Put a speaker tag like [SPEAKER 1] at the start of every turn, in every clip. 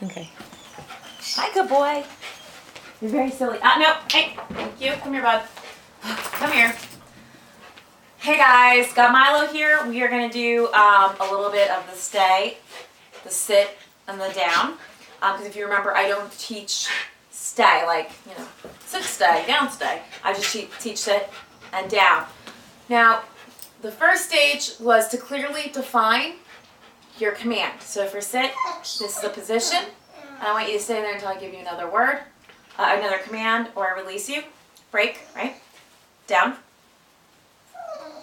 [SPEAKER 1] Okay.
[SPEAKER 2] Hi, good boy. You're very silly. No. Hey, thank you. Come here, bud. Come here. Hey, guys. Got Milo here. We are going to do a little bit of the stay, the sit, and the down. Because if you remember, I don't teach stay, like, sit, stay, down, stay. I just teach sit and down. Now, the first stage was to clearly define your command. So for sit, this is a position. I want you to stay there until I give you another word, another command, or I release you. Break, right? Down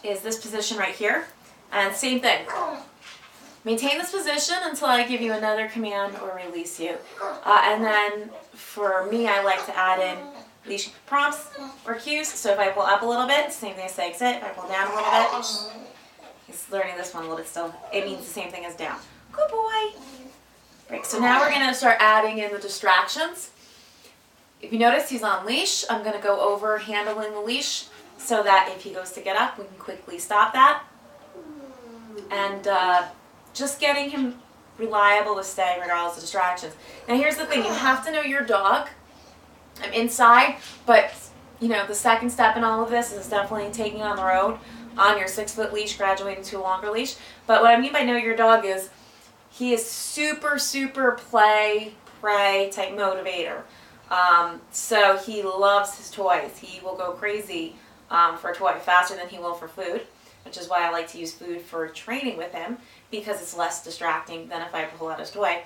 [SPEAKER 2] is this position right here. And same thing. Maintain this position until I give you another command or release you. And then for me, I like to add in leash prompts or cues. So if I pull up a little bit, same thing as saying sit. If I pull down a little bit, he's learning this one a little bit still. It means the same thing as down. Good boy. Right, so now we're going to start adding in the distractions. If you notice, he's on leash. I'm going to go over handling the leash so that if he goes to get up, we can quickly stop that. And just getting him reliable to stay regardless of distractions. Now here's the thing, you have to know your dog. I'm inside, but the second step in all of this is definitely taking on the road on your 6-foot leash, graduating to a longer leash. But what I mean by know your dog is he is super, super play, pray type motivator. So he loves his toys. He will go crazy for a toy faster than he will for food, which is why I like to use food for training with him because it's less distracting than if I pull out his toy.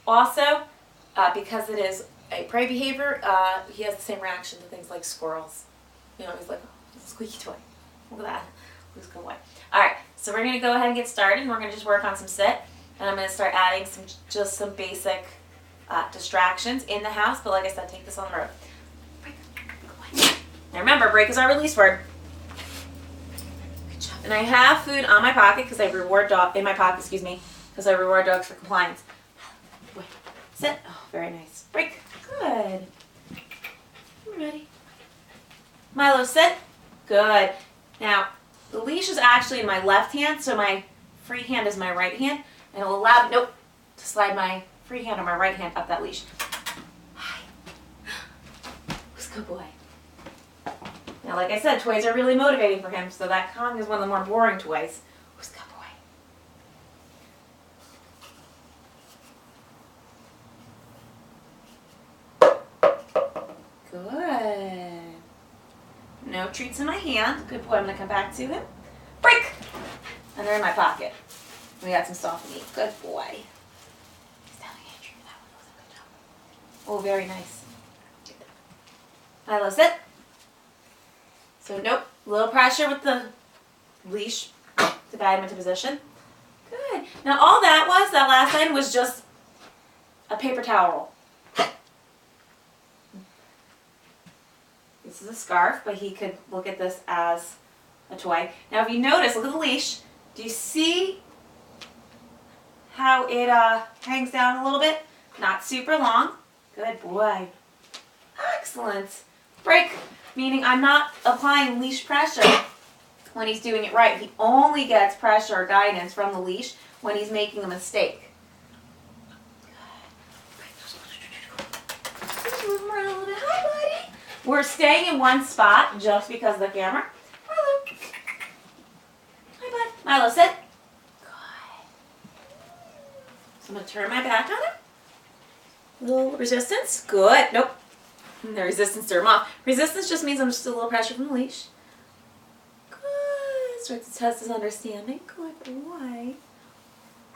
[SPEAKER 2] Also, because it is a prey behavior, he has the same reaction to things like squirrels. He's like, oh, it's a squeaky toy. Look at that. Who's good boy. All right, so we're going to go ahead and get started, and we're going to just work on some sit. And I'm going to start adding some basic distractions in the house. But like I said, take this on the road. Break. Now remember, break is our release word. Good job. And I have food on my pocket because I reward because I reward dogs for compliance. Wait. Sit. Oh, very nice. Break. Good. I'm ready. Milo, sit. Good. Now, the leash is actually in my left hand, so my free hand is my right hand. And it will allow me, to slide my free hand or my right hand up that leash. Hi. Who's a good boy? Now, like I said, toys are really motivating for him, so that Kong is one of the more boring toys. Who's a good boy? Good. No treats in my hand. Good boy. I'm going to come back to him. Break! And they're in my pocket. We got some soft meat. Good boy. He's telling Andrew that one was a good job. Oh, very nice. Milo, sit. So, nope. A little pressure with the leash to guide him into position. Good. Now, all that last line was just a paper towel roll. This is a scarf, but he could look at this as a toy. Now, if you notice, look at the leash. Do you see how it hangs down a little bit? Not super long. Good boy. Excellent. Break, meaning I'm not applying leash pressure when he's doing it right. He only gets pressure or guidance from the leash when he's making a mistake. Move him around a little bit. Hi, buddy. We're staying in one spot just because of the camera. Milo. Hi, bud. Milo, sit. So I'm going to turn my back on him. Little resistance. Good. Nope. The resistance threw him off. Resistance just means I'm just a little pressure from the leash. Good. Start to test his understanding. Good boy.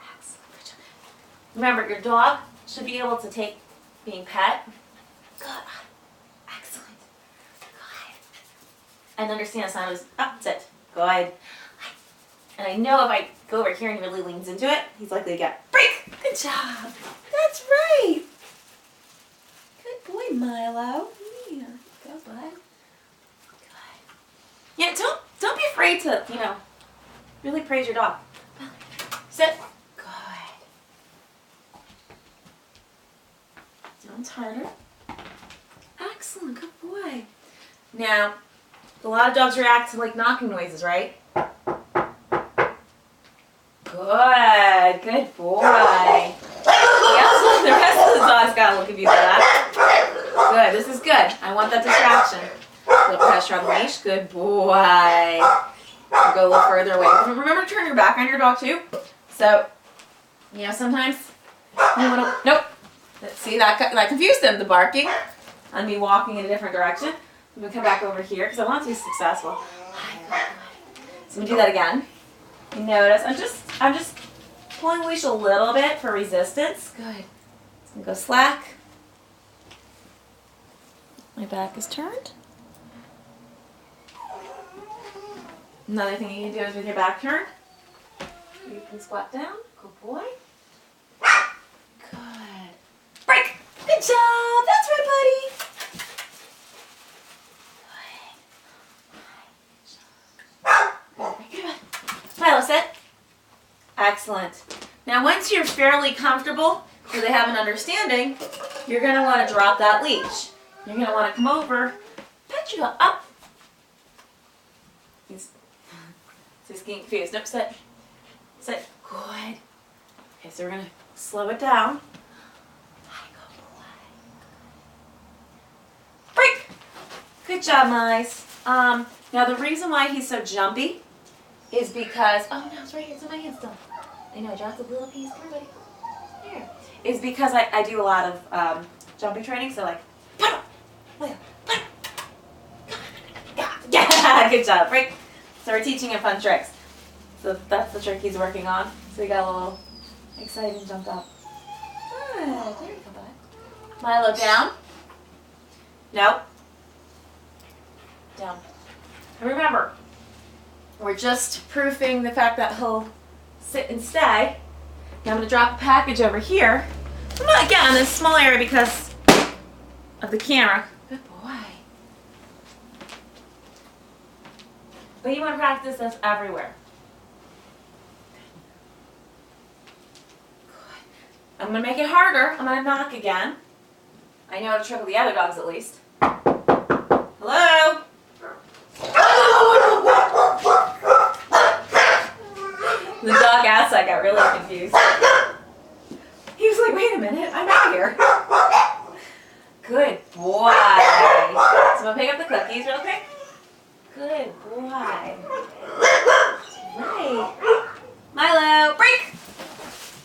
[SPEAKER 2] Excellent. Good job. Remember, your dog should be able to take being pet. Good. Excellent. Good. And understand it's not always sit. Good. And I know if I go over here and he really leans into it, he's likely to get break. Good job. That's right. Good boy, Milo. Yeah. Go, bud. Good. Yeah, don't be afraid to, really praise your dog. Sit. Good. Now it's harder. Excellent. Good boy. Now, a lot of dogs react to like knocking noises, right? Good. Good boy. look of you for that. Good, this is good. I want that distraction. A little pressure on the leash. Good boy. Go a little further away. Remember to turn your back on your dog too. So, you know, sometimes you want to, nope. See, that confused them, the barking on me walking in a different direction. I'm going to come back over here because I want to be successful. So I'm going to do that again. You notice, I'm just pulling the leash a little bit for resistance. Good. It's going to go slack. My back is turned. Another thing you can do is with your back turned, you can squat down. Good boy. Good. Break. Good job. That's right, buddy. Good. Milo, sit. Excellent. Now, once you're fairly comfortable, so they have an understanding, you're going to want to drop that leash. You're going to want to come over, pet you up. He's getting confused. Nope, sit. Sit. Good. Okay, so we're going to slow it down. Break. Good job, Mice. Now the reason why he's so jumpy is because, oh no, it's right here. It's in my hand still. I know, I dropped a little piece. Come here, buddy. Here. Is because I do a lot of jumping training, so like, yeah, good job. Break. So we're teaching him fun tricks. So that's the trick he's working on. So he got a little excited and jumped up. Good. There you go, bud. Milo, down. Nope. Down. And remember, we're just proofing the fact that he'll sit and stay. Now I'm going to drop a package over here. I'm not, again, in this small area because of the camera. Good boy. But you want to practice this everywhere. Good. I'm going to make it harder. I'm going to knock again. I know how to trick with the other dogs at least. Hello? The dog outside got really confused. He was like, wait a minute, I'm out here. Good boy. So I'm going to pick up the cookies real quick. Good boy. Right. Milo, break.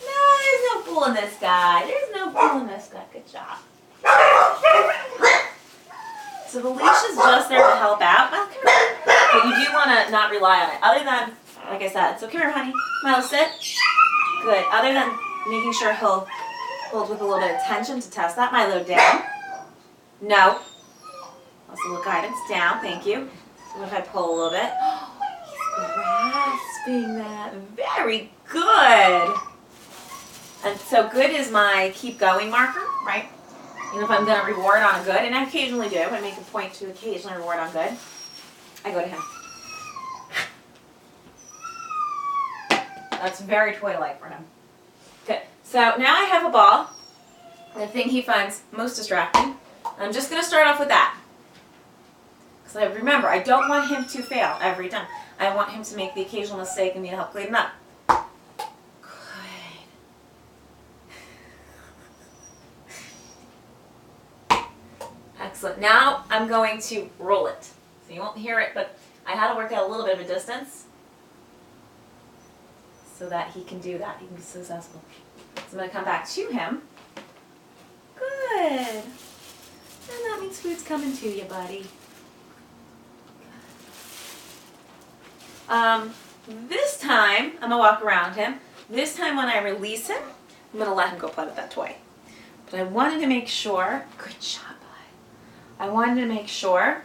[SPEAKER 2] No, there's no fool in this guy. There's no fool in this guy. Good job. So the leash is just there to help out. Well, come here. But you do want to not rely on it. Other than, like I said, so come here, honey. Milo, sit. Good. Other than making sure he'll hold with a little bit of tension to test that. Milo, down. No. Also, little guidance. Down. Thank you. So what if I pull a little bit? Oh, he's grasping that. Very good. And so good is my keep going marker, right? You know, if I'm going to reward on a good, and I occasionally do, I make a point to occasionally reward on good, I go to him. That's very toy-like for him. Good. So now I have a ball, the thing he finds most distracting. I'm just going to start off with that. Because remember, I don't want him to fail every time. I want him to make the occasional mistake and me to help clean him up. Excellent. Now I'm going to roll it. So you won't hear it, but I had to work out a little bit of a distance so that he can do that. He can be successful. So I'm going to come back to him. Good. And that means food's coming to you, buddy. This time, I'm going to walk around him. This time when I release him, I'm going to let him go play with that toy. But I wanted to make sure, good job, bud. I wanted to make sure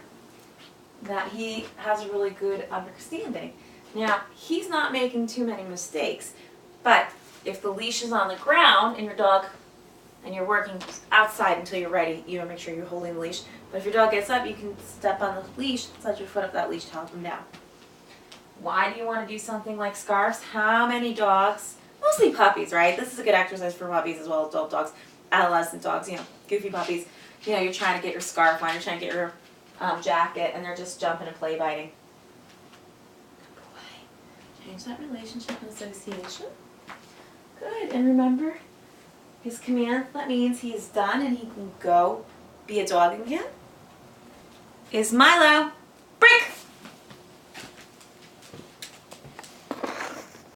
[SPEAKER 2] that he has a really good understanding. Now, he's not making too many mistakes, but if the leash is on the ground and your dog, and you're working outside until you're ready, you want to make sure you're holding the leash. But if your dog gets up, you can step on the leash, slide your foot up that leash to help him down. Why do you want to do something like scarves? How many dogs, mostly puppies, right? This is a good exercise for puppies as well as adult dogs, adolescent dogs, you know, goofy puppies. You know, you're trying to get your scarf on, you're trying to get your jacket, and they're just jumping and play biting. Good boy. Change that relationship and association. Good. And remember, His command, that means he's done and he can go be a dog again, is Milo. Break!